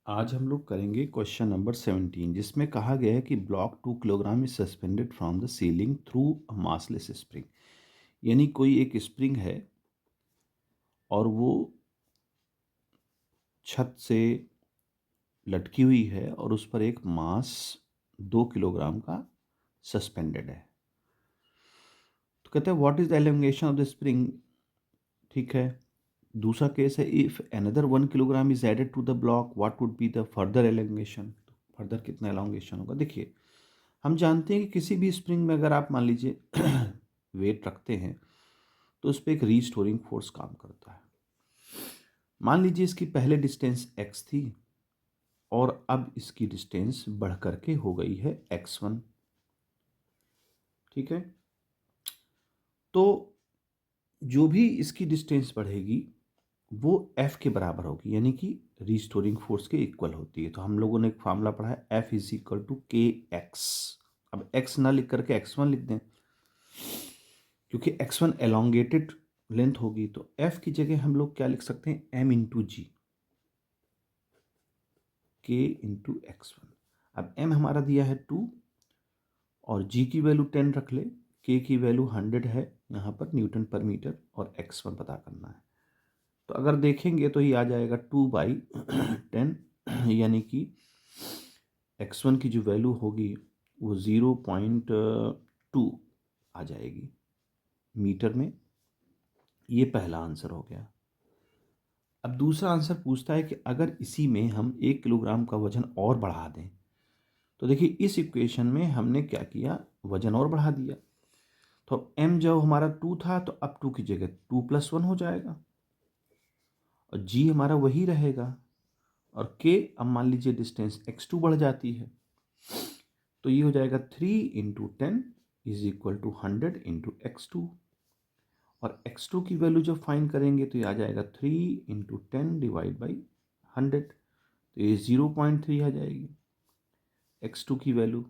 आज हम लोग करेंगे क्वेश्चन नंबर 17 जिसमें कहा गया है कि block 2 kilogram is suspended from the ceiling through a massless spring. यानी कोई एक स्प्रिंग है और वो छत से लटकी हुई है और उस पर एक मास 2 किलोग्राम का सस्पेंडेड है। तो कहते हैं what is the elongation of the spring. ठीक है। दूसरा केस है if another 1 kilogram is added to the block what would be the further elongation. Further कितना एलोंगेशन होगा। देखिए, हम जानते हैं कि किसी भी स्प्रिंग में अगर आप मान लीजिए वेट रखते हैं तो उस पर एक रीस्टोरिंग फोर्स काम करता है। मान लीजिए इसकी पहले डिस्टेंस x थी और अब इसकी डिस्टेंस बढ़ करके हो गई है x1। ठीक है। तो जो भी इसकी डिस्टेंस बढ़ेगी वो f के बराबर होगी, यानी कि रीस्टोरिंग फोर्स के इक्वल होती है। तो हम लोगों ने एक फार्मूला पढ़ा है F इज इक्वल टू के एक्स। अब x ना लिख करके x1 लिख दें, क्योंकि x1 एलोंगेटेड लेंथ होगी। तो f की जगह हम लोग क्या लिख सकते हैं, m इंटू जी, k इंटू x1। अब m हमारा दिया है 2 और g की वैल्यू 10 रख ले, k की वैल्यू 100 है यहाँ पर न्यूटन पर मीटर और x1 पता करना है। तो अगर देखेंगे तो ये आ जाएगा 2/10 यानी कि x1 की जो वैल्यू होगी वो 0.2 आ जाएगी मीटर में। ये पहला आंसर हो गया। अब दूसरा आंसर पूछता है कि अगर इसी में हम 1 किलोग्राम का वजन और बढ़ा दें। तो देखिए इस इक्वेशन में हमने क्या किया, वजन और बढ़ा दिया। तो m जब हमारा 2 था तो अब 2 की जगह 2+1 हो जाएगा और g हमारा वही रहेगा और k, अब मान लीजिए डिस्टेंस x2 बढ़ जाती है तो ये हो जाएगा 3 × 10 is equal to 100 into x2। और x2 की वैल्यू जब फाइंड करेंगे तो ये आ जाएगा 3 × 10 डिवाइड बाई 100। तो ये 0.3 आ जाएगी x2 की वैल्यू।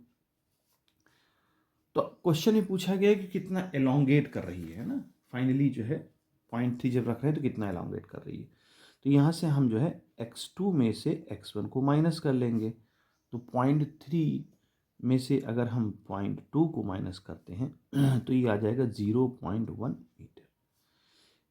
तो क्वेश्चन में पूछा गया है कि कितना एलोंगेट कर रही है ना। फाइनली जो है 0.3 जब रख रहे हैं तो कितना एलोंगेट कर रही है। तो यहाँ से हम जो है x2 में से x1 को माइनस कर लेंगे। तो 0.3 में से अगर हम 0.2 को माइनस करते हैं तो ये आ जाएगा 0.1 मीटर।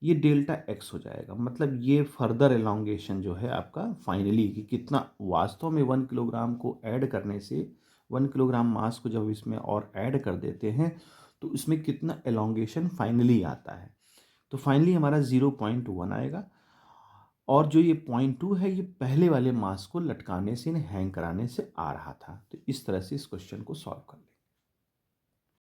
ये डेल्टा एक्स हो जाएगा। मतलब ये फर्दर एलोंगेशन जो है आपका फाइनली कि कितना वास्तव में 1 किलोग्राम को ऐड करने से 1 किलोग्राम मास को जब इसमें और ऐड कर देते हैं तो इसमें कितना एलोंगेशन फाइनली आता है। तो फाइनली हमारा 0.1 आएगा। और जो ये 0.2 है ये पहले वाले मास को लटकाने से हैंग कराने से आ रहा था। तो इस तरह से इस क्वेश्चन को सॉल्व कर लें।